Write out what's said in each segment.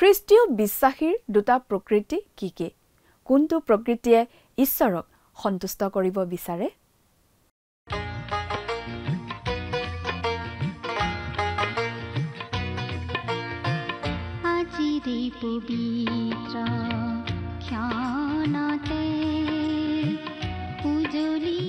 খ্ৰীষ্টীয় বিশ্বাসীৰ দুটা প্ৰকৃতি কি কি? কোনটো প্ৰকৃতিয়ে ঈশ্বৰক সন্তুষ্ট কৰিব বিচাৰে? আজিৰে পবিত্ৰ ক্ষণতে উজলি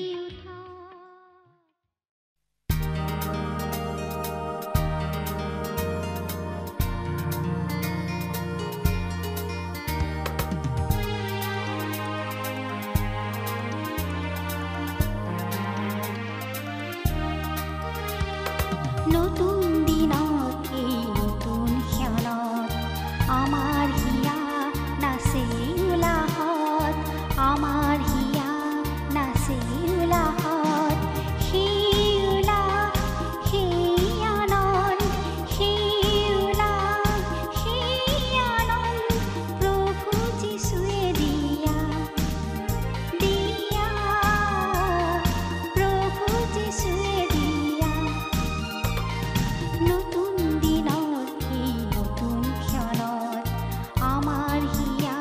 নতুন দিনত এই নতুন ক্ষণত আমাৰ হিয়া নাচে উলাহত, আমাৰ হিয়া নাচে উলাহত। সেই উলাহ, সেই আনন্দ, সেই উলাহ, সেই আনন্দ প্ৰভু যীশুৱে দিয়া, দিয়া প্ৰভু যীশুৱে দিয়া। নতুন দিনত এই নতুন ক্ষণত আমাৰ হিয়া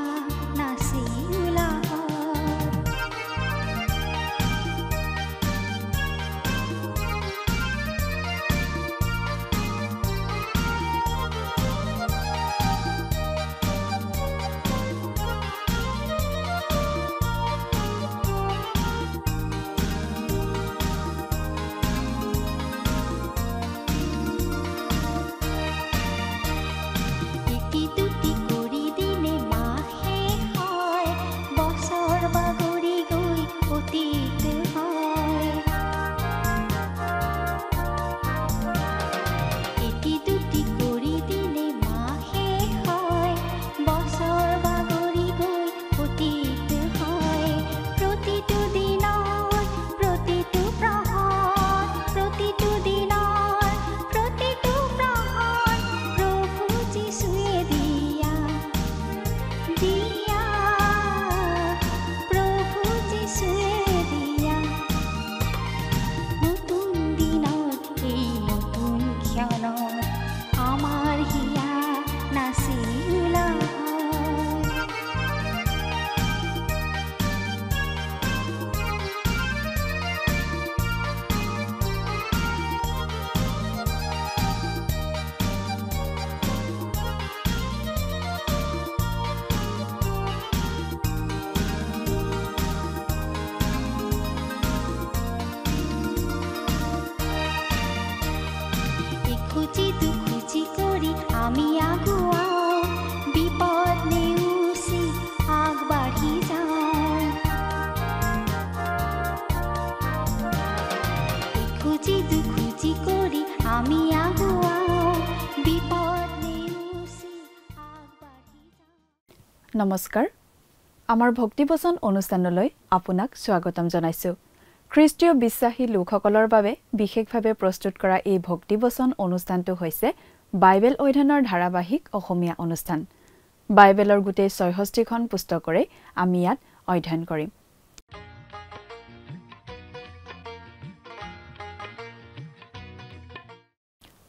নাচে উলাহত। এটি দুটি কৰি দিনে মাহে হয়, বছৰ বাগৰি গৈ অতীত হয়। এটি দুটি কৰি দিনে মাহে হয়, বছৰ বাগৰি গৈ অতীত হয়। প্ৰতিটো দিনত, প্ৰতিটো প্ৰহৰ, প্ৰতিটো দিনত, প্ৰতিটো প্ৰহৰ প্ৰভু যীশুৱে দিয়া, দিয়া প্ৰভু যীশুৱে দিয়া। নতুন দিনত এই নতুন ক্ষণত আমাৰ হিয়া নাচে উলাহত। ইখুচি দুখুচি কৰি আমি আগুৱাওঁ, বিপদ নেওচি আগবাঢ়ি যাওঁ। ইখুচি দুখুচি কৰি আমি আগুৱাওঁ, বিপদ নেওচি আগবাঢ়ি যাওঁ। নমস্কাৰ, আমাৰ ভক্তিবচন অনুষ্ঠানলৈ আপোনাক স্বাগতম জনাইছোঁ। খ্ৰীষ্টীয় বিশ্বাসী লোকসকলৰ বাবে বিশেষভাৱে প্ৰস্তুত কৰা এই ভক্তিবচন অনুষ্ঠানটো হৈছে বাইবেল অধ্যয়নৰ ধাৰাবাহিক অসমীয়া অনুষ্ঠান। বাইবেলৰ গোটেই ৬৬খন পুস্তকৰে আমি ইয়াত অধ্যয়ন কৰিম।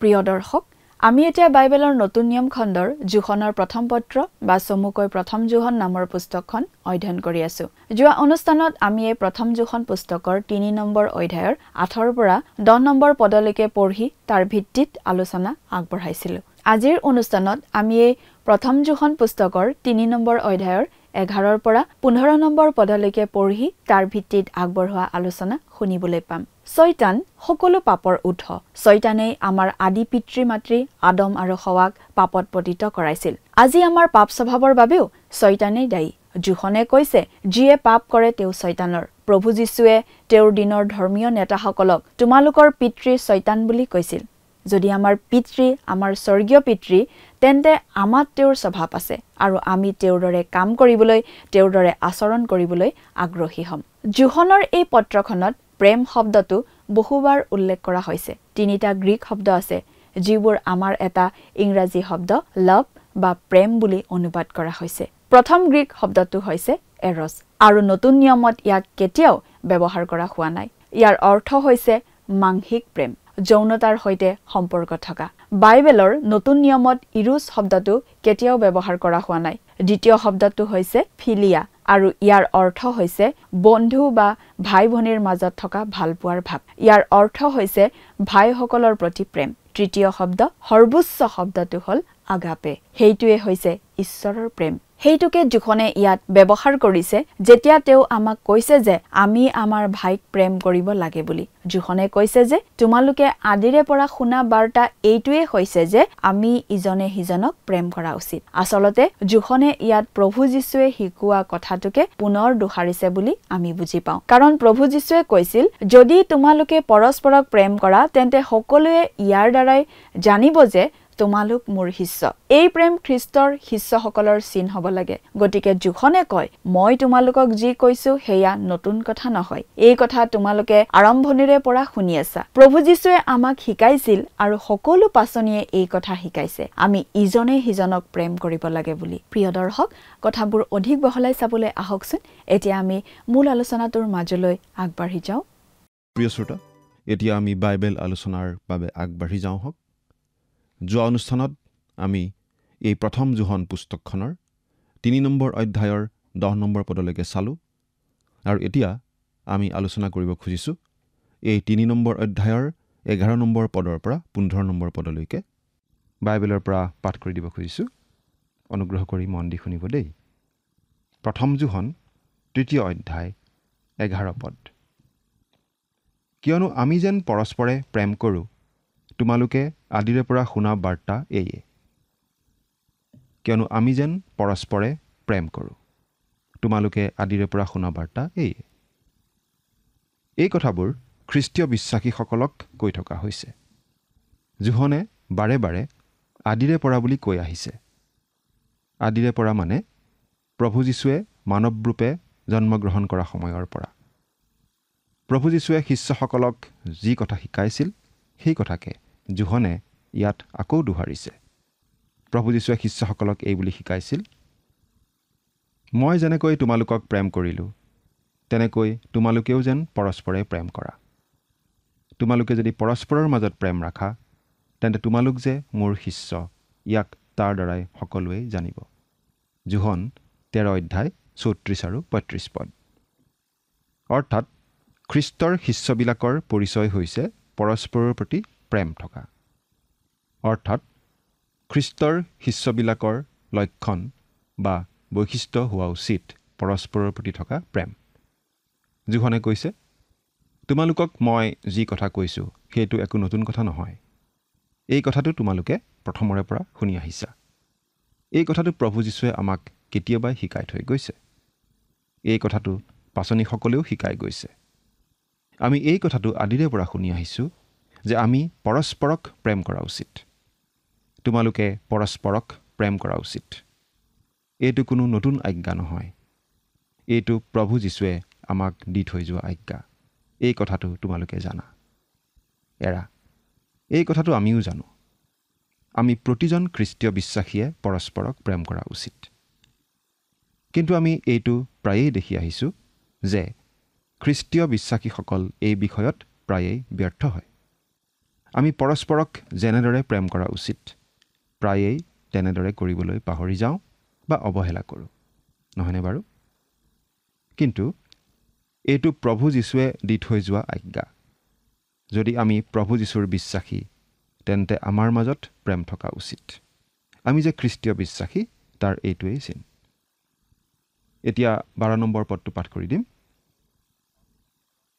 প্ৰিয় দৰ্শক, আমি এতিয়া বাইবেলৰ নতুন নিয়ম খণ্ডৰ জোখনৰ প্ৰথম পত্ৰ বা চমুকৈ প্ৰথম জোহন নামৰ পুস্তকখন অধ্যয়ন কৰি আছো। যোৱা অনুষ্ঠানত আমি এই প্ৰথম জোহন পুস্তকৰ ৩ নম্বৰ অধ্যায়ৰ ৮ৰ পৰা ১০ নম্বৰ পদলৈকে পঢ়ি তাৰ ভিত্তিত আলোচনা আগবঢ়াইছিলো। আজিৰ অনুষ্ঠানত আমি এই প্ৰথম জোহন পুস্তকৰ ৩ নম্বৰ অধ্যায়ৰ ১১ৰ পৰা ১৫ নম্বৰ পদলৈকে পঢ়ি তাৰ ভিত্তিত আগবঢ়োৱা আলোচনা শুনিবলৈ পাম। শয়তান সকলো পাপৰ উৎস। শয়তানেই আমাৰ আদি পিতৃ মাতৃ আদম আৰু হৱাক পাপত পতিত কৰাইছিল। আজি আমাৰ পাপ স্বভাৱৰ বাবেও শয়তানেই দায়ী। জোহনে কৈছে, যিয়ে পাপ কৰে তেওঁ শয়তানৰ। প্ৰভু যীশুৱে তেওঁৰ দিনৰ ধৰ্মীয় নেতাসকলক তোমালোকৰ পিতৃ শয়তান বুলি কৈছিল। যদি আমাৰ পিতৃ আমাৰ স্বৰ্গীয় পিতৃ, তেন্তে আমাত তেওঁৰ স্বভাৱ আছে আৰু আমি তেওঁৰ দৰে কাম কৰিবলৈ, তেওঁৰ দৰে আচৰণ কৰিবলৈ আগ্ৰহী হ'ম। জোহনৰ এই পত্ৰখনত প্ৰেম শব্দটো বহুবাৰ উল্লেখ কৰা হৈছে। ৩টা গ্ৰীক শব্দ আছে, যিবোৰ আমাৰ এটা ইংৰাজী শব্দ লাভ বা প্ৰেম বুলি অনুবাদ কৰা হৈছে। প্ৰথম গ্ৰীক শব্দটো হৈছে এৰছ আৰু নতুন নিয়মত ইয়াক কেতিয়াও ব্যৱহাৰ কৰা হোৱা নাই। ইয়াৰ অৰ্থ হৈছে মাংসিক প্ৰেম। যৌনতাৰ সৈতে সম্পৰ্ক থকা বাইবেলৰ নতুন নিয়মত ইৰোছ শব্দটো কেতিয়াও ব্যৱহাৰ কৰা হোৱা নাই দ্বিতীয় শব্দটো হৈছে ফিলিয়া আৰু ইয়াৰ অৰ্থ হৈছে বন্ধু বা ভাই ভনীৰ মাজত থকা ভালপোৱাৰ ভাৱ ইয়াৰ অৰ্থ হৈছে ভাইসকলৰ প্ৰতি প্ৰেম তৃতীয় শব্দ সৰ্বোচ্চ শব্দটো হ'ল আগাপে সেইটোৱে হৈছে ঈশ্বৰৰ প্ৰেম সেইটোকে জোখনে ইয়াত ব্যৱহাৰ কৰিছে যেতিয়া তেওঁ আমাক কৈছে যে আমি আমাৰ ভাইক প্ৰেম কৰিব লাগে বুলি জোখনে কৈছে যে তোমালোকে আদিৰে পৰা শুনা বাৰ্তা এইটোৱে হৈছে যে আমি ইজনে সিজনক প্ৰেম কৰা উচিত আচলতে জোখনে ইয়াত প্ৰভু যীশুৱে শিকোৱা কথাটোকে পুনৰ দোহাৰিছে বুলি আমি বুজি পাওঁ কাৰণ প্ৰভু যীশুৱে কৈছিল যদি তোমালোকে পৰস্পৰক প্ৰেম কৰা তেন্তে সকলোৱে ইয়াৰ দ্বাৰাই জানিব যে তোমালোক মোৰ শিষ্য এই প্ৰেম খ্ৰীষ্টৰ শিষ্যসকলৰ চিন হ'ব লাগে গতিকে জোখনে কয় মই তোমালোকক যি কৈছো হেয়া নতুন কথা নহয় এই কথা তোমালোকে আৰম্ভণিৰে পৰা শুনি আছা প্ৰভু যীশুৱে আমাক শিকাইছিল আৰু সকলো পাচনিয়ে এই কথা শিকাইছে আমি ইজনে সিজনক প্ৰেম কৰিব লাগে বুলি প্ৰিয় দৰ্শক কথাবোৰ অধিক বহলাই চাবলৈ আহকচোন এতিয়া আমি মূল আলোচনাটোৰ মাজলৈ আগবাঢ়ি যাওঁ প্ৰিয় শ্ৰোতা এতিয়া আমি বাইবেল আলোচনাৰ বাবে আগবাঢ়ি যাওঁ হওক যোৱা অনুষ্ঠানত আমি এই প্ৰথম জোহন পুস্তকখনৰ ৩ নম্বৰ অধ্যায়ৰ 10 নম্বৰ পদলৈকে চালোঁ আৰু এতিয়া আমি আলোচনা কৰিব খুজিছোঁ এই ৩ নম্বৰ অধ্যায়ৰ 11 নম্বৰ পদৰ পৰা 15 নম্বৰ পদলৈকে বাইবেলৰ পৰা পাঠ কৰি দিব খুজিছোঁ অনুগ্ৰহ কৰি মন দি শুনিব দেই প্ৰথম জোহন ৩য় অধ্যায় 11 পদ কিয়নো আমি যেন পৰস্পৰে প্ৰেম কৰোঁ তোমালোকে আদিৰে পৰা শুনা বাৰ্তা এইয়ে কিয়নো আমি যেন পৰস্পৰে প্ৰেম কৰোঁ তোমালোকে আদিৰে পৰা শুনা বাৰ্তা এইয়ে এই কথাবোৰ খ্ৰীষ্টীয় বিশ্বাসীসকলক কৈ থকা হৈছে জোহনে বাৰে বাৰে আদিৰে পৰা বুলি কৈ আহিছে আদিৰে পৰা মানে প্ৰভু যীশুৱে মানৱৰূপে জন্মগ্ৰহণ কৰা সময়ৰ পৰা প্ৰভু যীশুৱে শিষ্যসকলক যি কথা শিকাইছিল সেই কথাকে জোহনে ইয়াত আকৌ দোহাৰিছে প্ৰভু যীশুৱে শিষ্যসকলক এই বুলি শিকাইছিল মই যেনেকৈ তোমালোকক প্ৰেম কৰিলোঁ তেনেকৈ তোমালোকেও যেন পৰস্পৰে প্ৰেম কৰা তোমালোকে যদি পৰস্পৰৰ মাজত প্ৰেম ৰাখা তেন্তে তোমালোক যে মোৰ শিষ্য ইয়াক তাৰ দ্বাৰাই সকলোৱে জানিব জোহন 13 অধ্যায় 34 আৰু 35 পদ অৰ্থাৎ খ্ৰীষ্টৰ শিষ্যবিলাকৰ পৰিচয় হৈছে পৰস্পৰৰ প্ৰতি প্ৰেম থকা অৰ্থাৎ খ্ৰীষ্টৰ শিষ্যবিলাকৰ লক্ষণ বা বৈশিষ্ট্য হোৱা উচিত পৰস্পৰৰ প্ৰতি থকা প্ৰেম জোহনে কৈছে তোমালোকক মই যি কথা কৈছোঁ সেইটো একো নতুন কথা নহয় এই কথাটো তোমালোকে প্ৰথমৰে পৰা শুনি আহিছা এই কথাটো প্ৰভু যীশুৱে আমাক কেতিয়াবাই শিকাই থৈ গৈছে এই কথাটো পাচনীসকলেও শিকাই গৈছে আমি এই কথাটো আদিৰে পৰা শুনি আহিছোঁ যে আমি পৰস্পৰক প্ৰেম কৰা উচিত তোমালোকে পৰস্পৰক প্ৰেম কৰা উচিত এইটো কোনো নতুন আজ্ঞা নহয় এইটো প্ৰভু যীশুৱে আমাক দি থৈ যোৱা আজ্ঞা এই কথাটো তোমালোকে জানা এৰা এই কথাটো আমিও জানো আমি প্ৰতিজন খ্ৰীষ্টীয় বিশ্বাসীয়ে পৰস্পৰক প্ৰেম কৰা উচিত কিন্তু আমি এইটো প্ৰায়েই দেখি আহিছোঁ যে খ্ৰীষ্টীয় বিশ্বাসীসকল এই বিষয়ত প্ৰায়েই ব্যৰ্থ হয় আমি পৰস্পৰক যেনেদৰে প্ৰেম কৰা উচিত প্ৰায়েই তেনেদৰে কৰিবলৈ পাহৰি যাওঁ বা অৱহেলা কৰোঁ নহয়নে বাৰু কিন্তু এইটো প্ৰভু যীশুৱে দি থৈ যোৱা আজ্ঞা যদি আমি প্ৰভু যীশুৰ বিশ্বাসী তেন্তে আমাৰ মাজত প্ৰেম থকা উচিত আমি যে খ্ৰীষ্টীয় বিশ্বাসী তাৰ এইটোৱেই চিন এতিয়া 12 নম্বৰ পদটো পাঠ কৰি দিম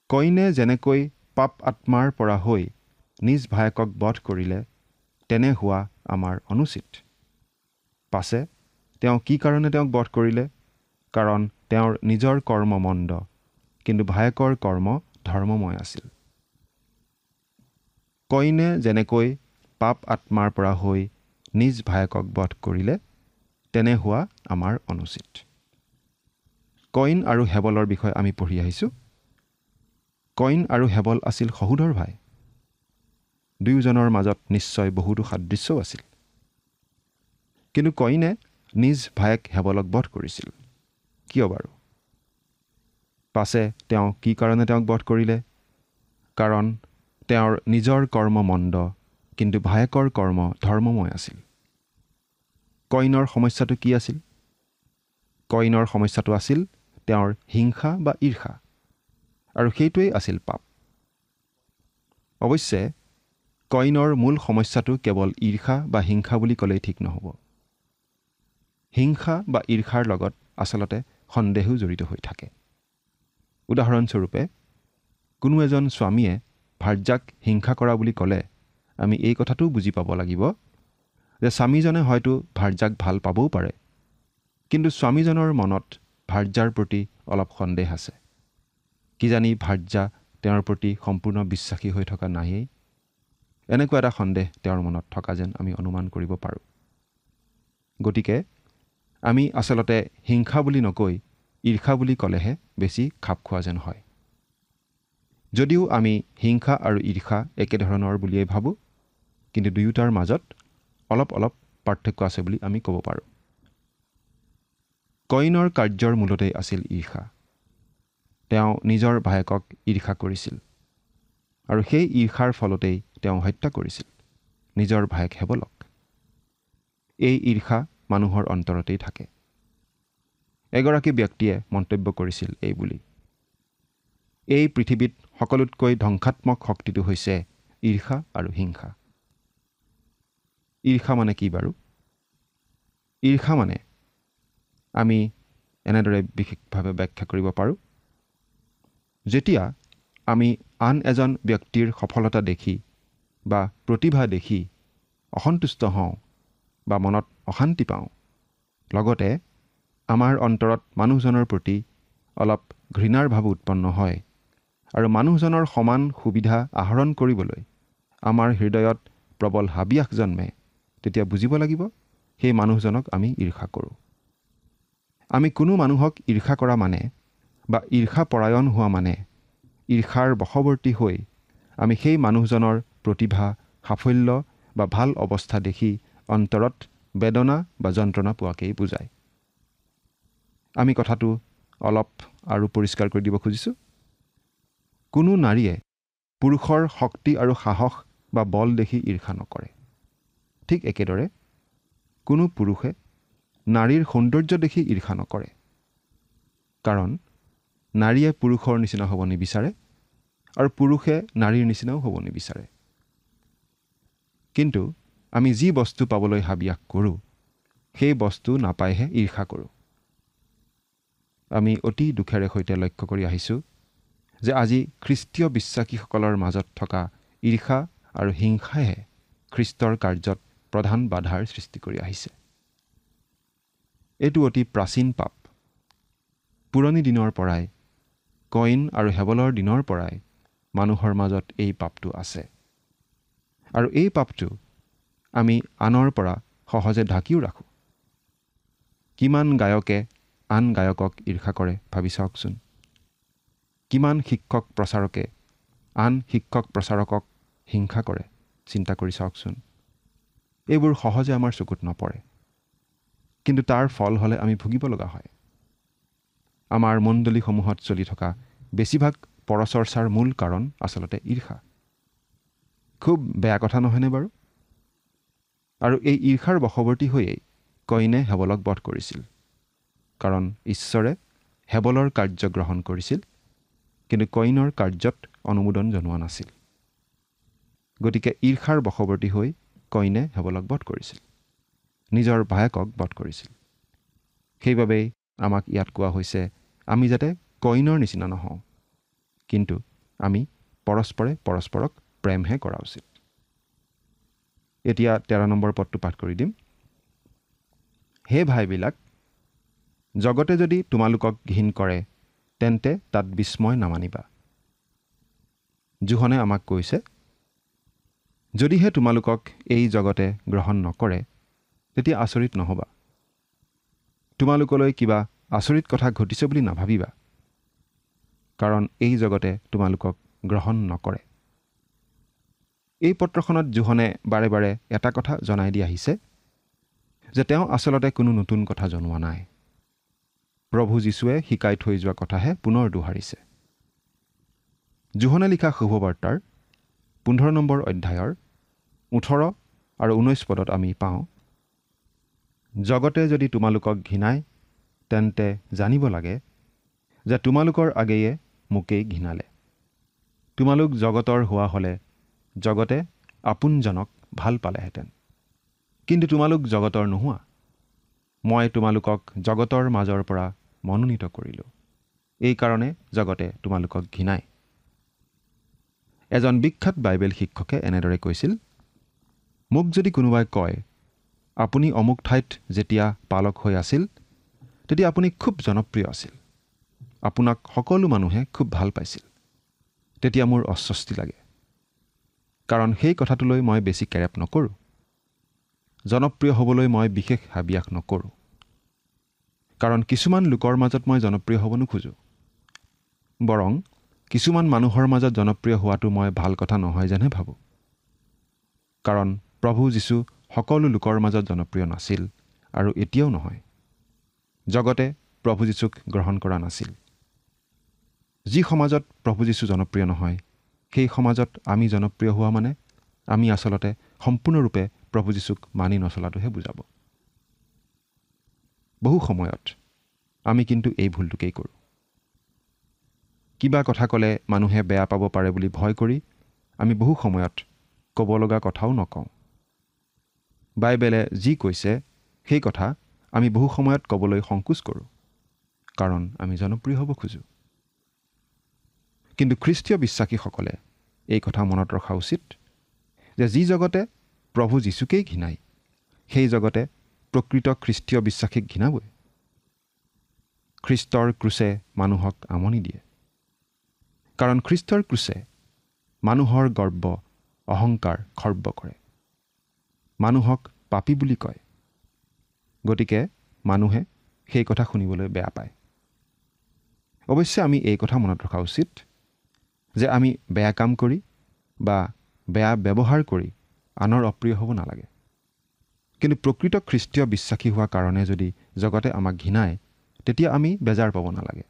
কইনে যেনেকৈ পাপ আত্মাৰ পৰা হৈ নিজ ভায়েকক বধ কৰিলে তেনে হোৱা আমাৰ অনুচিত পাছে তেওঁ কি কাৰণে তেওঁক বধ কৰিলে কাৰণ তেওঁৰ নিজৰ কৰ্ম মন্দ কিন্তু ভায়েকৰ কৰ্ম ধৰ্মময় আছিল কইনে যেনেকৈ পাপ আত্মাৰ পৰা হৈ নিজ ভায়েকক বধ কৰিলে তেনে হোৱা আমাৰ অনুচিত কইন আৰু হেবলৰ বিষয়ে আমি পঢ়ি আহিছোঁ কইন আৰু হেবল আছিল সহোদৰ ভাই দুয়োজনৰ মাজত নিশ্চয় বহুতো সাদৃশ্যও আছিল কিন্তু কইনে নিজ ভায়েক হেবলক বধ কৰিছিল কিয় বাৰু পাছে তেওঁ কি কাৰণে তেওঁক বধ কৰিলে কাৰণ তেওঁৰ নিজৰ কৰ্ম মন্দ, কিন্তু ভায়েকৰ কৰ্ম ধৰ্মময় আছিল। কয়িনৰ সমস্যাটো কি আছিল? কয়িনৰ সমস্যাটো আছিল তেওঁৰ হিংসা বা ঈৰ্ষা, আৰু সেইটোৱেই আছিল পাপ। অৱশ্যে কয়িনৰ মূল সমস্যাটো কেৱল ঈৰ্ষা বা হিংসা বুলি ক'লেই ঠিক নহ'ব। হিংসা বা ঈৰ্ষাৰ লগত আচলতে সন্দেহো জড়িত হৈ থাকে। উদাহৰণস্বৰূপে, কোনো এজন স্বামীয়ে ভাৰ্যাক হিংসা কৰা বুলি ক'লে আমি এই কথাটো বুজি পাব লাগিব যে স্বামীজনে হয়তো ভাৰ্যাক ভাল পাবও পাৰে, কিন্তু স্বামীজনৰ মনত ভাৰ্যাৰ প্ৰতি অলপ সন্দেহ আছে। কিজানি ভাৰ্যা তেওঁৰ প্ৰতি সম্পূৰ্ণ বিশ্বাসী হৈ থকা নায়েই, এনেকুৱা এটা সন্দেহ তেওঁৰ মনত থকা যেন আমি অনুমান কৰিব পাৰোঁ। গতিকে আমি আচলতে হিংসা বুলি নকৈ ঈৰ্ষা বুলি ক'লেহে বেছি খাপ খোৱা যেন হয়। যদিও আমি হিংসা আৰু ঈৰ্ষা একেধৰণৰ বুলিয়েই ভাবোঁ, কিন্তু দুয়োটাৰ মাজত অলপ অলপ পাৰ্থক্য আছে বুলি আমি ক'ব পাৰোঁ। কয়িনৰ কাৰ্যৰ মূলতেই আছিল ঈৰ্ষা। তেওঁ নিজৰ ভায়েকক ঈৰ্ষা কৰিছিল, আৰু সেই ঈৰ্ষাৰ ফলতেই তেওঁ হত্যা কৰিছিল নিজৰ ভায়েক হেবলক। এই ঈৰ্ষা মানুহৰ অন্তৰতেই থাকে। এগৰাকী ব্যক্তিয়ে মন্তব্য কৰিছিল এই বুলি, এই পৃথিৱীত সকলোতকৈ ধ্বংসাত্মক শক্তিটো হৈছে ঈৰ্ষা আৰু হিংসা। ঈৰ্ষা মানে কি বাৰু? ঈৰ্ষা মানে আমি এনেদৰে বিশেষভাৱে ব্যাখ্যা কৰিব পাৰোঁ, যেতিয়া আমি আন এজন ব্যক্তিৰ সফলতা দেখি বা প্ৰতিভা দেখি অসন্তুষ্ট হওঁ বা মনত অশান্তি পাওঁ, লগতে আমাৰ অন্তৰত মানুহজনৰ প্ৰতি অলপ ঘৃণাৰ ভাৱ উৎপন্ন হয়, আৰু মানুহজনৰ সমান সুবিধা আহৰণ কৰিবলৈ আমাৰ হৃদয়ত প্ৰবল হাবিয়াস জন্মে, তেতিয়া বুজিব লাগিব সেই মানুহজনক আমি ঈৰ্ষা কৰোঁ। আমি কোনো মানুহক ঈৰ্ষা কৰা মানে বা ঈৰ্ষাপৰায়ণ হোৱা মানে ঈৰ্ষাৰ বশৱৰ্তী হৈ আমি সেই মানুহজনৰ প্ৰতিভা, সাফল্য বা ভাল অৱস্থা দেখি অন্তৰত বেদনা বা যন্ত্ৰণা পোৱাকেই বুজায়। আমি কথাটো অলপ আৰু পৰিষ্কাৰ কৰি দিব খুজিছোঁ। কোনো নাৰীয়ে পুৰুষৰ শক্তি আৰু সাহস বা বল দেখি ঈৰ্ষা নকৰে। ঠিক একেদৰে কোনো পুৰুষে নাৰীৰ সৌন্দৰ্য দেখি ঈৰ্ষা নকৰে, কাৰণ নাৰীয়ে পুৰুষৰ নিচিনা হ'ব নিবিচাৰে আৰু পুৰুষে নাৰীৰ নিচিনাও হ'ব নিবিচাৰে। কিন্তু আমি যি বস্তু পাবলৈ হাবিয়াস কৰোঁ, সেই বস্তু নাপাইহে ঈৰ্ষা কৰোঁ। আমি অতি দুখেৰে সৈতে লক্ষ্য কৰি আহিছোঁ যে আজি খ্ৰীষ্টীয় বিশ্বাসীসকলৰ মাজত থকা ঈৰ্ষা আৰু হিংসাইহে খ্ৰীষ্টৰ কাৰ্যত প্ৰধান বাধাৰ সৃষ্টি কৰি আহিছে। এইটো অতি প্ৰাচীন পাপ। পুৰণি দিনৰ পৰাই, কয়িন আৰু হেবলৰ দিনৰ পৰাই মানুহৰ মাজত এই পাপটো আছে, আৰু এই পাপটো আমি আনৰ পৰা সহজে ঢাকিও ৰাখোঁ। কিমান গায়কে আন গায়কক ঈৰ্ষা কৰে ভাবি চাওকচোন। কিমান শিক্ষক প্ৰচাৰকে আন শিক্ষক প্ৰচাৰকক হিংসা কৰে চিন্তা কৰি চাওকচোন। এইবোৰ সহজে আমাৰ চকুত নপৰে, কিন্তু তাৰ ফল হ'লে আমি ভুগিব লগা হয়। আমাৰ মণ্ডলীসমূহত চলি থকা বেছিভাগ পৰচৰ্চাৰ মূল কাৰণ আচলতে ঈৰ্ষা। খুব বেয়া কথা নহয়নে বাৰু? আৰু এই ঈৰ্ষাৰ বশৱৰ্তী হৈয়েই কয়িনে হেবলক বধ কৰিছিল, কাৰণ ঈশ্বৰে হেবলৰ কাৰ্য গ্ৰহণ কৰিছিল, কিন্তু কয়িনৰ কাৰ্যত অনুমোদন জনোৱা নাছিল। গতিকে ঈৰ্ষাৰ বশৱৰ্তী হৈ কয়িনে হেবলক বধ কৰিছিল, নিজৰ ভায়েকক বধ কৰিছিল। সেইবাবেই আমাক ইয়াত কোৱা হৈছে আমি যাতে কয়িনৰ নিচিনা নহওঁ, কিন্তু আমি পৰস্পৰে পৰস্পৰক প্ৰেমহে কৰা উচিত। এতিয়া 13 নম্বৰ পদটো পাঠ কৰি দিম। হে ভাইবিলাক, জগতে যদি তোমালোকক ঘিণ কৰে, তেন্তে তাত বিস্ময় নামানিবা। জোহনে আমাক কৈছে, যদিহে তোমালোকক এই জগতে গ্ৰহণ নকৰে, তেতিয়া আচৰিত নহবা। তোমালোকলৈ কিবা আচৰিত কথা ঘটিছে বুলি নাভাবিবা, কাৰণ এই জগতে তোমালোকক গ্ৰহণ নকৰে। এই পত্ৰখনত জোহনে বাৰে বাৰে এটা কথা জনাই দি আহিছে যে তেওঁ আচলতে কোনো নতুন কথা জনোৱা নাই। প্ৰভু যীশুৱে শিকাই থৈ যোৱা কথাহে পুনৰ দোহাৰিছে। জোহনে লিখা শুভবাৰ্তাৰ 15 নম্বৰ অধ্যায়ৰ 18 আৰু 19 পদত আমি পাওঁ, জগতে যদি তোমালোকক ঘৃণায় তেন্তে জানিব লাগে যে তোমালোকৰ আগেয়ে মোকেই ঘৃণালে। তোমালোক জগতৰ হোৱা হ'লে জগতে আপোনজনক ভাল পালেহেঁতেন, কিন্তু তোমালোক জগতৰ নোহোৱা। মই তোমালোকক জগতৰ মাজৰ পৰা মনোনীত কৰিলোঁ, এই কাৰণে জগতে তোমালোকক ঘৃণায়। এজন বিখ্যাত বাইবেল শিক্ষকে এনেদৰে কৈছিল, মোক যদি কোনোবাই কয় আপুনি অমুক ঠাইত যেতিয়া পালক হৈ আছিল তেতিয়া আপুনি খুব জনপ্ৰিয় আছিল, আপোনাক সকলো মানুহে খুব ভাল পাইছিল, তেতিয়া মোৰ অস্বস্তি লাগে, কাৰণ সেই কথাটোলৈ মই বেছি কেৰেপ নকৰোঁ। জনপ্ৰিয় হ'বলৈ মই বিশেষ হাবিয়াস নকৰোঁ, কাৰণ কিছুমান লোকৰ মাজত মই জনপ্ৰিয় হ'ব নোখোজোঁ। বৰং কিছুমান মানুহৰ মাজত জনপ্ৰিয় হোৱাটো মই ভাল কথা নহয় যেনহে ভাবোঁ, কাৰণ প্ৰভু যীশু সকলো লোকৰ মাজত জনপ্ৰিয় নাছিল আৰু এতিয়াও নহয়। জগতে প্ৰভু যীশুক গ্ৰহণ কৰা নাছিল। যি সমাজত প্ৰভু যীশু জনপ্ৰিয় নহয়, সেই সমাজত আমি জনপ্ৰিয় হোৱা মানে আমি আচলতে সম্পূৰ্ণৰূপে প্ৰভু যীশুক মানি নচলাটোহে বুজাব। বহু সময়ত আমি কিন্তু এই ভুলটোকেই কৰোঁ। কিবা কথা ক'লে মানুহে বেয়া পাব পাৰে বুলি ভয় কৰি আমি বহু সময়ত ক'ব লগা কথাও নকওঁ। বাইবেলে যি কৈছে সেই কথা আমি বহু সময়ত ক'বলৈ সংকোচ কৰোঁ, কাৰণ আমি জনপ্ৰিয় হ'ব খোজোঁ। কিন্তু খ্ৰীষ্টীয় বিশ্বাসীসকলে এই কথা মনত ৰখা উচিত যে যি জগতে প্ৰভু যীশুকেই ঘৃণায়, সেই জগতে প্ৰকৃত খ্ৰীষ্টীয় বিশ্বাসীক ঘৃণাবই। খ্ৰীষ্টৰ ক্ৰুচে মানুহক আমনি দিয়ে, কাৰণ খ্ৰীষ্টৰ ক্ৰুচে মানুহৰ গৰ্ব অহংকাৰ খৰ্ব কৰে, মানুহক পাপী বুলি কয়। গতিকে মানুহে সেই কথা শুনিবলৈ বেয়া পায়। অৱশ্যে আমি এই কথা মনত ৰখা উচিত যে আমি বেয়া কাম কৰি বা বেয়া ব্যৱহাৰ কৰি আনৰ অপ্ৰিয় হ'ব নালাগে। কিন্তু প্ৰকৃত খ্ৰীষ্টীয় বিশ্বাসী হোৱা কাৰণে যদি জগতে আমাক ঘৃণায়, তেতিয়া আমি বেজাৰ পাব নালাগে।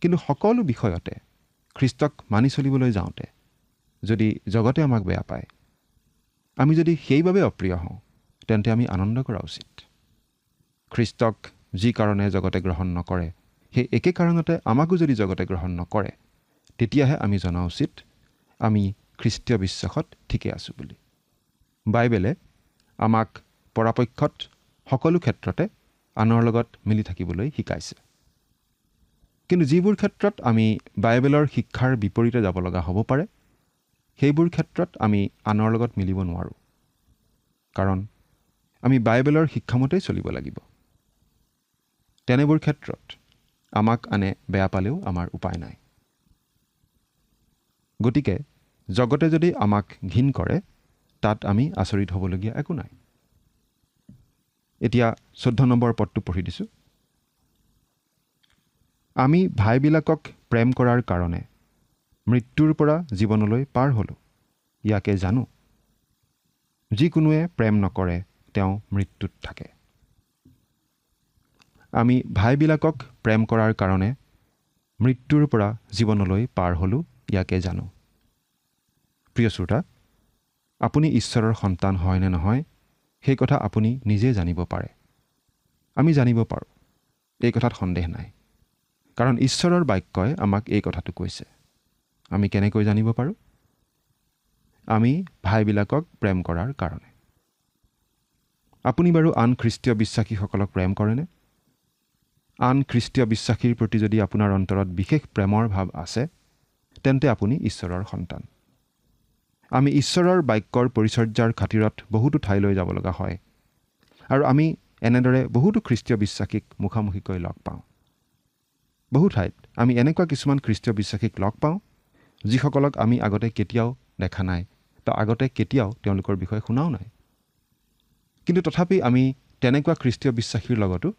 কিন্তু সকলো বিষয়তে খ্ৰীষ্টক মানি চলিবলৈ যাওঁতে যদি জগতে আমাক বেয়া পায়, আমি যদি সেইবাবে অপ্ৰিয় হওঁ, তেন্তে আমি আনন্দ কৰা উচিত। খ্ৰীষ্টক যি কাৰণে জগতে গ্ৰহণ নকৰে, সেই একে কাৰণতে আমাকো যদি জগতে গ্ৰহণ নকৰে, তেতিয়াহে আমি জনা উচিত আমি খ্ৰীষ্টীয় বিশ্বাসত ঠিকে আছোঁ বুলি। বাইবেলে আমাক পৰাপক্ষত সকলো ক্ষেত্ৰতে আনৰ লগত মিলি থাকিবলৈ শিকাইছে। কিন্তু যিবোৰ ক্ষেত্ৰত আমি বাইবেলৰ শিক্ষাৰ বিপৰীতে যাব লগা হ'ব পাৰে, সেইবোৰ ক্ষেত্ৰত আমি আনৰ লগত মিলিব নোৱাৰোঁ, কাৰণ আমি বাইবেলৰ শিক্ষামতেই চলিব লাগিব। তেনেবোৰ ক্ষেত্ৰত আমাক আনে বেয়া পালেও আমাৰ উপায় নাই। গতিকে জগতে যদি আমাক ঘৃণ কৰে, তাত আমি আচৰিত হ'বলগীয়া একো নাই। এতিয়া 14 নম্বৰ পদটো পঢ়ি দিছোঁ। আমি ভাইবিলাকক প্ৰেম কৰাৰ কাৰণে মৃত্যুৰ পৰা জীৱনলৈ পাৰ হ'লোঁ, ইয়াকে জানো। যিকোনোৱে প্ৰেম নকৰে তেওঁ মৃত্যুত থাকে। আমি ভাইবিলাকক প্ৰেম কৰাৰ কাৰণে মৃত্যুৰ পৰা জীৱনলৈ পাৰ হ'লোঁ, ইয়াকে জানো। প্ৰিয় শ্ৰোতা, আপুনি ঈশ্বৰৰ সন্তান হয় নে নহয়, সেই কথা আপুনি নিজে জানিব পাৰে। আমি জানিব পাৰোঁ, এই কথাত সন্দেহ নাই, কাৰণ ঈশ্বৰৰ বাক্যই আমাক এই কথাটো কৈছে। আমি কেনেকৈ জানিব পাৰোঁ? আমি ভাইবিলাকক প্ৰেম কৰাৰ কাৰণে। আপুনি বাৰু আন খ্ৰীষ্টীয় বিশ্বাসীসকলক প্ৰেম কৰেনে? আন খ্ৰীষ্টীয় বিশ্বাসীৰ প্ৰতি যদি আপোনাৰ অন্তৰত বিশেষ প্ৰেমৰ ভাৱ আছে, তেন্তে আপুনি ঈশ্বৰৰ সন্তান। আমি ঈশ্বৰৰ বাক্যৰ পৰিচৰ্যাৰ খাতিৰত বহুতো ঠাইলৈ যাব লগা হয়, আৰু আমি এনেদৰে বহুতো খ্ৰীষ্টীয় বিশ্বাসীক মুখামুখিকৈ লগ পাওঁ। বহু ঠাইত আমি এনেকুৱা কিছুমান খ্ৰীষ্টীয় বিশ্বাসীক লগ পাওঁ, যিসকলক আমি আগতে কেতিয়াও দেখা নাই বা আগতে কেতিয়াও তেওঁলোকৰ বিষয়ে শুনাও নাই। কিন্তু তথাপি আমি তেনেকুৱা খ্ৰীষ্টীয় বিশ্বাসীৰ লগতো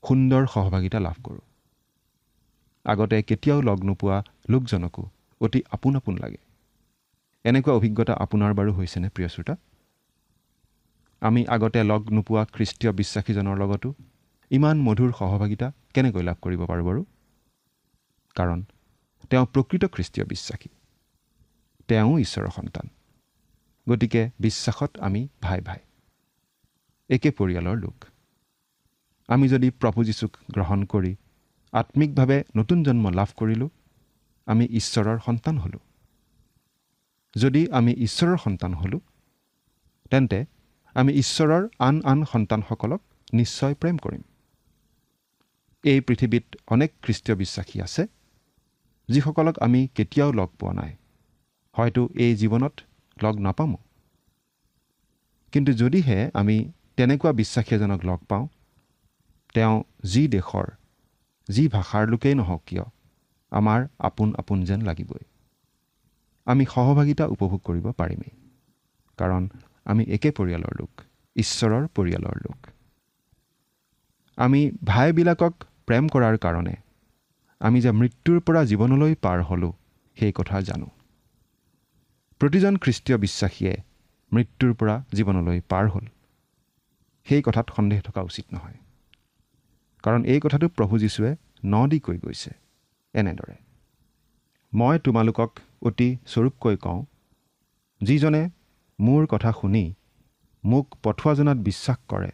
সুন্দৰ সহভাগিতা লাভ কৰোঁ। আগতে কেতিয়াও লগ নোপোৱা লোকজনকো অতি আপোন আপোন লাগে। এনেকুৱা অভিজ্ঞতা আপোনাৰ বাৰু হৈছেনে প্ৰিয় শ্ৰোতা? আমি আগতে লগ নোপোৱা খ্ৰীষ্টীয় বিশ্বাসীজনৰ লগতো ইমান মধুৰ সহভাগিতা কেনেকৈ লাভ কৰিব পাৰোঁ বাৰু? কাৰণ তেওঁ প্ৰকৃত খ্ৰীষ্টীয় বিশ্বাসী। তেওঁ ঈশ্বৰৰ সন্তান। গতিকে বিশ্বাসত আমি ভাই ভাই, একে পৰিয়ালৰ লোক। আমি যদি প্ৰভু যীশুক গ্ৰহণ কৰি আত্মিকভাৱে নতুন জন্ম লাভ কৰিলোঁ, আমি ঈশ্বৰৰ সন্তান হ'লোঁ। যদি আমি ঈশ্বৰৰ সন্তান হ'লোঁ, তেন্তে আমি ঈশ্বৰৰ আন আন সন্তানসকলক নিশ্চয় প্ৰেম কৰিম। এই পৃথিৱীত অনেক খ্ৰীষ্টীয় বিশ্বাসী আছে, যিসকলক আমি কেতিয়াও লগ পোৱা নাই, হয়তো এই জীৱনত লগ নাপামো। কিন্তু যদিহে আমি তেনেকুৱা বিশ্বাসী এজনক লগ পাওঁ, তেওঁ যি দেশৰ, যি ভাষাৰ লোকেই নহওক কিয়, আমাৰ আপোন আপোন যেন লাগিবই। আমি সহভাগিতা উপভোগ কৰিব পাৰিমেই, কাৰণ আমি একে পৰিয়ালৰ লোক, ঈশ্বৰৰ পৰিয়ালৰ লোক। আমি ভাইবিলাকক প্ৰেম কৰাৰ কাৰণে আমি যে মৃত্যুৰ পৰা জীৱনলৈ পাৰ হ'লোঁ, সেই কথা জানো। প্ৰতিজন খ্ৰীষ্টীয় বিশ্বাসীয়ে মৃত্যুৰ পৰা জীৱনলৈ পাৰ হ'ল, সেই কথাত সন্দেহ থকা উচিত নহয়। কাৰণ এই কথাটো প্ৰভু যীশুৱে দি কৈ গৈছে এনেদৰে, মই তোমালোকক অতি স্বৰূপকৈ কওঁ, যিজনে মোৰ কথা শুনি মোক পঠোৱাজনাত বিশ্বাস কৰে,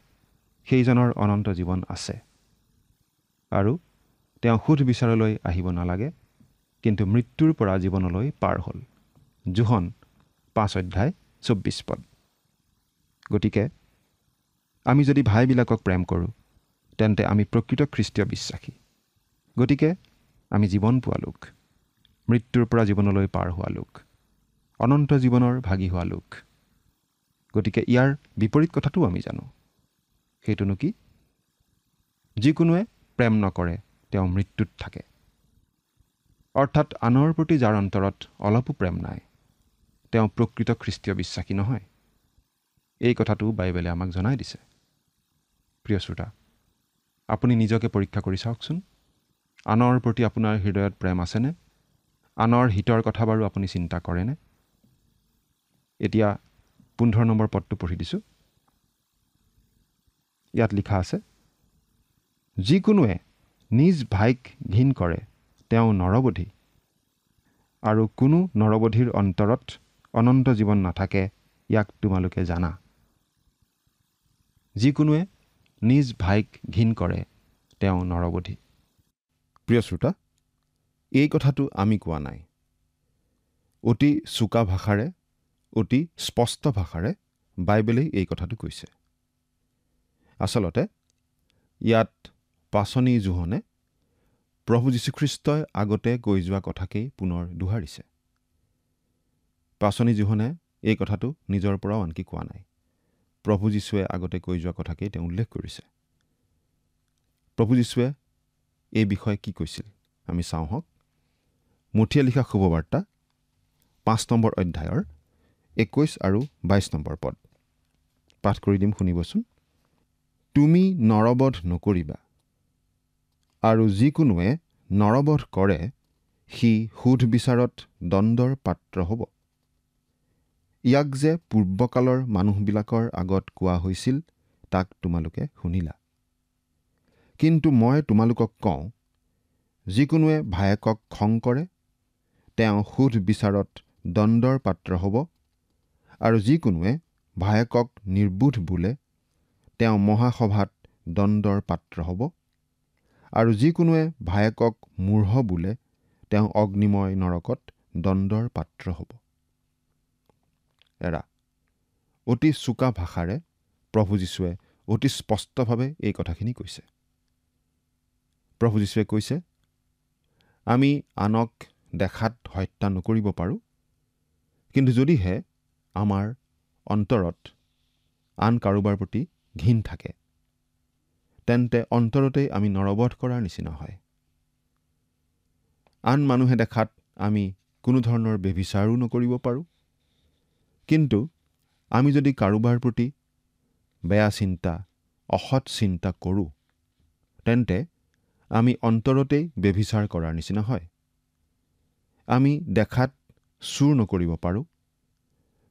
সেইজনৰ অনন্ত জীৱন আছে, আৰু তেওঁ সুধ বিচাৰলৈ আহিব নালাগে, কিন্তু মৃত্যুৰ পৰা জীৱনলৈ পাৰ হ'ল। যোহন 5:24। গতিকে আমি যদি ভাইবিলাকক প্ৰেম কৰোঁ, তেন্তে আমি প্ৰকৃত খ্ৰীষ্টীয় বিশ্বাসী। গতিকে আমি জীৱন পোৱা লোক, মৃত্যুৰ পৰা জীৱনলৈ পাৰ হোৱা লোক, অনন্ত জীৱনৰ ভাগী হোৱা লোক। গতিকে ইয়াৰ বিপৰীত কথাটো আমি জানো। সেইটোনো কি? যিকোনোৱে প্ৰেম নকৰে তেওঁ মৃত্যুত থাকে। অৰ্থাৎ আনৰ প্ৰতি যাৰ অন্তৰত অলপো প্ৰেম নাই, তেওঁ প্ৰকৃত খ্ৰীষ্টীয় বিশ্বাসী নহয়। এই কথাটো বাইবেলে আমাক জনাই দিছে। প্ৰিয় শ্ৰোতা, আপুনি নিজকে পৰীক্ষা কৰি চাওকচোন। আনৰ প্ৰতি আপোনাৰ হৃদয়ত প্ৰেম আছেনে? আনৰ হিতৰ কথা বাৰু আপুনি চিন্তা কৰেনে? এতিয়া 15 নম্বৰ পদটো পঢ়ি দিছোঁ। ইয়াত লিখা আছে, যিকোনোৱে নিজ ভাইক ঘিণ কৰে তেওঁ নৰবধি, আৰু কোনো নৰবধিৰ অন্তৰত অনন্ত জীৱন নাথাকে, ইয়াক তোমালোকে জানা। যিকোনোৱে নিজ ভাইক ঘিণ কৰে তেওঁ নৰবধি। প্ৰিয় শ্ৰোতা, এই কথাটো আমি কোৱা নাই। অতি চোকা ভাষাৰে, অতি স্পষ্ট ভাষাৰে বাইবেলেই এই কথাটো কৈছে। আচলতে ইয়াত পাচনি যোহনে প্ৰভু যীশুখ্ৰীষ্টই আগতে কৈ যোৱা কথাকেই পুনৰ দোহাৰিছে। পাচনি যোহনে এই কথাটো নিজৰ পৰাও আনকি কোৱা নাই। প্ৰভু যীশুৱে আগতে কৈ যোৱা কথাকেই তেওঁ উল্লেখ কৰিছে। প্ৰভু যীশুৱে এই বিষয়ে কি কৈছিল আমি চাওঁ হওক। মথিয়ে লিখা শুভবাৰ্তা 5 নম্বৰ অধ্যায়ৰ 21 আৰু 22 নম্বৰ পদ পাঠ কৰি দিম, শুনিবচোন। তুমি নৰবধ নকৰিবা, আৰু যিকোনোৱে নৰবধ কৰে সি সুধ বিচাৰত দণ্ডৰ পাত্ৰ হ'ব। ইয়াক যে পূৰ্বকালৰ মানুহবিলাকৰ আগত কোৱা হৈছিল, তাক তোমালোকে শুনিলা। কিন্তু মই তোমালোকক কওঁ, যিকোনোৱে ভায়েকক খং কৰে তেওঁ সুধ বিচাৰত দণ্ডৰ পাত্ৰ হ'ব, আৰু যিকোনোৱে ভায়েকক নিৰ্বোধ বোলে তেওঁ মহাসভাত দণ্ডৰ পাত্ৰ হ'ব, আৰু যিকোনোৱে ভায়েকক মূঢ় বোলে তেওঁ অগ্নিময় নৰকত দণ্ডৰ পাত্ৰ হ'ব। অতি চোকা ভাষাৰে প্ৰভু যীশুৱে অতি স্পষ্টভাৱে এই কথাখিনি কৈছে। প্ৰভু যীশুৱে কৈছে, আমি আনক দেখাত হত্যা নকৰিব পাৰোঁ, কিন্তু যদিহে আমাৰ অন্তৰত আন কাৰোবাৰ প্ৰতি ঘিণ থাকে, তেন্তে অন্তৰতেই আমি নৰবধ কৰাৰ নিচিনা হয়। আন মানুহে দেখাত আমি কোনো ধৰণৰ ব্যভিচাৰো নকৰিব পাৰোঁ, কিন্তু আমি যদি কাৰোবাৰ প্ৰতি বেয়া চিন্তা, অসৎ চিন্তা কৰোঁ, তেন্তে আমি অন্তৰতেই ব্যভিচাৰ কৰাৰ নিচিনা হয়। আমি দেখাত চুৰ নকৰিব পাৰোঁ,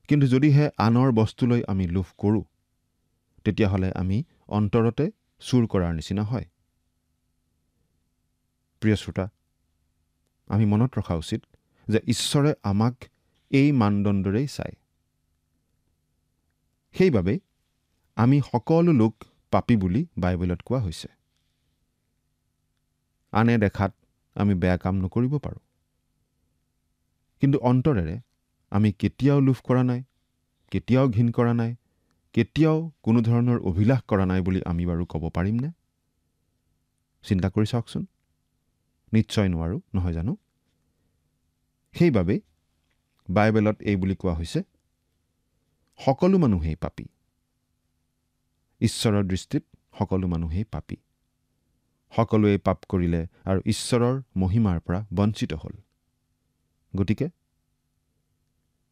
কিন্তু যদিহে আনৰ বস্তুলৈ আমি লোভ কৰোঁ, তেতিয়াহ'লে আমি অন্তৰতে চুৰ কৰাৰ নিচিনা হয়। প্ৰিয় শ্ৰোতা, আমি মনত ৰখা উচিত যে ঈশ্বৰে আমাক এই মানদণ্ডৰেই চায়। সেইবাবে আমি সকলো লোক পাপী বুলি বাইবেলত কোৱা হৈছে। আনে দেখাত আমি বেয়া কাম নকৰিব পাৰোঁ, কিন্তু অন্তৰেৰে আমি কেতিয়াও লোভ কৰা নাই, কেতিয়াও ঘিণ কৰা নাই, কেতিয়াও কোনো ধৰণৰ অভিলাষ কৰা নাই বুলি আমি বাৰু ক'ব পাৰিমনে? চিন্তা কৰি চাওকচোন। নিশ্চয় নোৱাৰোঁ, নহয় জানো? সেইবাবে বাইবেলত এই বুলি কোৱা হৈছে, সকলো মানুহেই পাপী। ঈশ্বৰৰ দৃষ্টিত সকলো মানুহেই পাপী। সকলোৱে পাপ কৰিলে আৰু ঈশ্বৰৰ মহিমাৰ পৰা বঞ্চিত হ'ল। গতিকে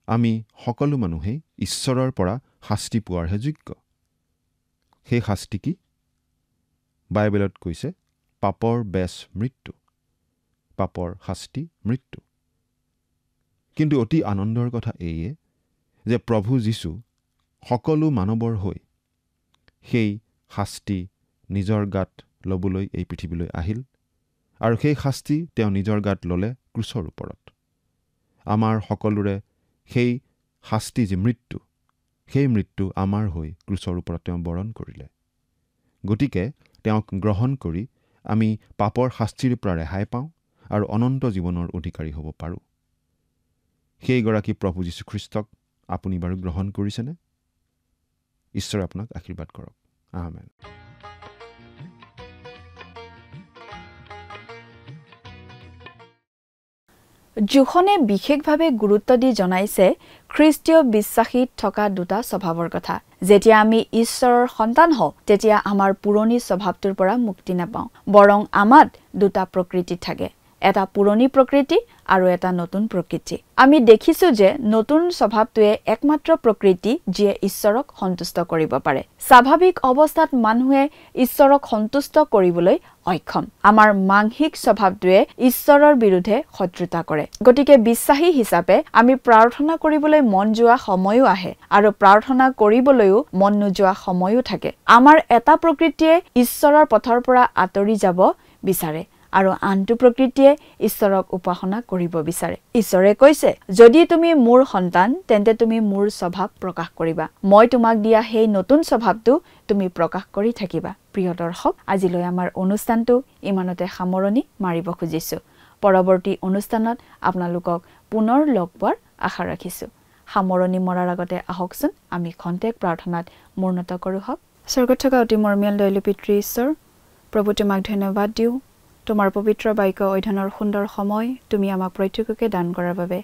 আমি সকলো মানুহেই ঈশ্বৰৰ পৰা শাস্তি পোৱাৰহে যোগ্য। সেই শাস্তি কি? বাইবেলত কৈছে, পাপৰ বেচ মৃত্যু, পাপৰ শাস্তি মৃত্যু। কিন্তু অতি আনন্দৰ কথা এইয়ে যে প্ৰভু যীশু সকলো মানৱৰ হৈ সেই শাস্তি নিজৰ গাত ল'বলৈ এই পৃথিৱীলৈ আহিল, আৰু সেই শাস্তি তেওঁ নিজৰ গাত ল'লে ক্ৰুচৰ ওপৰত। আমাৰ সকলোৰে সেই শাস্তি যে মৃত্যু, সেই মৃত্যু আমাৰ হৈ ক্ৰুচৰ ওপৰত তেওঁ বৰণ কৰিলে। গতিকে তেওঁক গ্ৰহণ কৰি আমি পাপৰ শাস্তিৰ পৰা ৰেহাই পাওঁ আৰু অনন্ত জীৱনৰ অধিকাৰী হ'ব পাৰোঁ। সেইগৰাকী প্ৰভু যীশুখ্ৰীষ্টক আপুনি বাৰু গ্ৰহণ কৰিছেনে? ঈশ্বৰে আপোনাক আশীৰ্বাদ কৰক। আমেন। জোখনে বিশেষভাৱে গুৰুত্ব দি জনাইছে খ্ৰীষ্টীয় বিশ্বাসীত থকা দুটা স্বভাৱৰ কথা। যেতিয়া আমি ঈশ্বৰৰ সন্তান হওঁ, তেতিয়া আমাৰ পুৰণি স্বভাৱটোৰ পৰা মুক্তি নাপাওঁ, বৰং আমাত দুটা প্ৰকৃতি থাকে, এটা পুৰণি প্ৰকৃতি আৰু এটা নতুন প্ৰকৃতি। আমি দেখিছো যে নতুন স্বভাৱটোৱে একমাত্ৰ প্ৰকৃতি যিয়ে ঈশ্বৰক সন্তুষ্ট কৰিব পাৰে। স্বাভাৱিক অৱস্থাত মানুহে ঈশ্বৰক সন্তুষ্ট কৰিবলৈ অক্ষম। আমাৰ মানসিক স্বভাৱটোৱে ঈশ্বৰৰ বিৰুদ্ধে শত্ৰুতা কৰে। গতিকে বিশ্বাসী হিচাপে আমি প্ৰাৰ্থনা কৰিবলৈ মন যোৱা সময়ো আহে আৰু প্ৰাৰ্থনা কৰিবলৈও মন নোযোৱা সময়ো থাকে। আমাৰ এটা প্ৰকৃতিয়ে ঈশ্বৰৰ পথৰ পৰা আঁতৰি যাব বিচাৰে আৰু আনটো প্ৰকৃতিয়ে ঈশ্বৰক উপাসনা কৰিব বিচাৰে। ঈশ্বৰে কৈছে, যদি তুমি মোৰ সন্তান, তেন্তে তুমি মোৰ স্বভাৱ প্ৰকাশ কৰিবা। মই তোমাক দিয়া সেই নতুন স্বভাৱটো তুমি প্ৰকাশ কৰি থাকিবা। প্ৰিয় দৰ্শক, আজিলৈ আমাৰ অনুষ্ঠানটো ইমানতে সামৰণি মাৰিব খুজিছো। পৰৱৰ্তী অনুষ্ঠানত আপোনালোকক পুনৰ লগ পোৱাৰ আশা ৰাখিছো। সামৰণি মৰাৰ আগতে আহকচোন আমি খন্তেক প্ৰাৰ্থনাত মূৰ্ণত কৰোঁ হওক। স্বৰ্গত থকা অতি মৰমীয়াল দয়ালু পিতৃ ঈশ্বৰ, প্ৰভু তোমাক ধন্যবাদ দিওঁ তোমাৰ পবিত্ৰ বাক্য অধ্যয়নৰ সুন্দৰ সময় তুমি আমাক প্ৰত্যেককে দান কৰাৰ বাবে।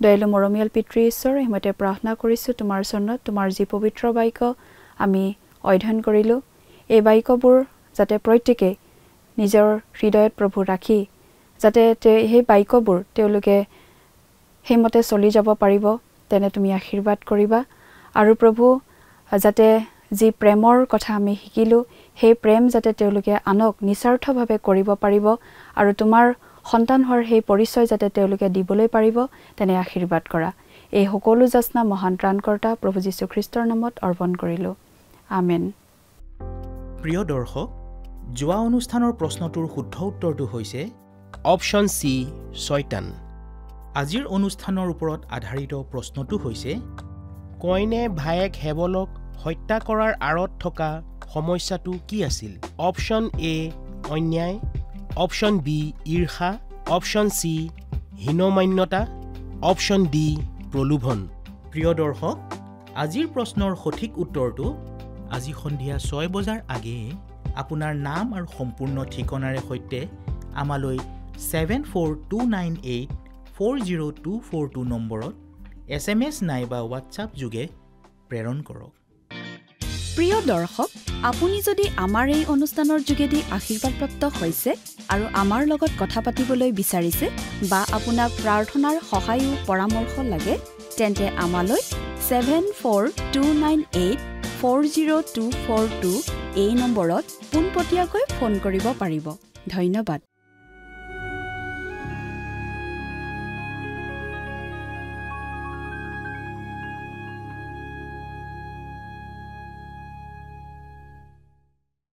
দয়ালু মৰমীয়াল পিতৃ ঈশ্বৰ, হিমতে প্ৰাৰ্থনা কৰিছোঁ তোমাৰ চৰণত, তোমাৰ যি পবিত্ৰ বাক্য আমি অধ্যয়ন কৰিলোঁ, এই বাক্যবোৰ যাতে প্ৰত্যেকে নিজৰ হৃদয়ত প্ৰভু ৰাখি যাতে সেই বাক্যবোৰ তেওঁলোকে সেইমতে চলি যাব পাৰিব, তেনে তুমি আশীৰ্বাদ কৰিবা। আৰু প্ৰভু, যাতে যি প্ৰেমৰ কথা আমি শিকিলোঁ, সেই প্ৰেম যাতে তেওঁলোকে আনক নিস্বাৰ্থভাৱে কৰিব পাৰিব আৰু তোমাৰ সন্তান হোৱাৰ সেই পৰিচয় যাতে তেওঁলোকে দিবলৈ পাৰিব, তেনে আশীৰ্বাদ কৰা। এই সকলো যাচনা মহান ত্ৰাণকৰ্তা প্ৰভু যীশুখ্ৰীষ্টৰ নামত অৰ্পণ কৰিলোঁ। আমেন। প্ৰিয় দৰ্শক, যোৱা অনুষ্ঠানৰ প্ৰশ্নটোৰ শুদ্ধ উত্তৰটো হৈছে অপশ্যন চি, শয়তান। আজিৰ অনুষ্ঠানৰ ওপৰত আধাৰিত প্ৰশ্নটো হৈছে, কইনে ভায়েক হেবলক হত্যা কৰাৰ আঁৰত থকা সমস্যাটো কি আছিল? অপশ্যন এ অন্যায়, অপশ্যন বি ঈৰ্ষা, অপশ্যন চি হীনমান্যতা, অপশ্যন ডি প্ৰলোভন। প্ৰিয় দৰ্শক, আজিৰ প্ৰশ্নৰ সঠিক উত্তৰটো আজি সন্ধিয়া 6 বজাৰ আগেয়ে আপোনাৰ নাম আৰু সম্পূৰ্ণ ঠিকনাৰে সৈতে আমালৈ 7429840242 নম্বৰত SMS নাইবা হোৱাটছআপ যোগে প্ৰেৰণ কৰক। প্ৰিয় দৰ্শক, আপুনি যদি আমাৰ এই অনুষ্ঠানৰ যোগেদি আশীৰ্বাদপ্ৰাপ্ত হৈছে আৰু আমাৰ লগত কথা পাতিবলৈ বিচাৰিছে বা আপোনাক প্ৰাৰ্থনাৰ সহায় পৰামৰ্শ লাগে, তেন্তে আমালৈ 7429840242 এই নম্বৰত পোনপটীয়াকৈ ফোন কৰিব পাৰিব। ধন্যবাদ।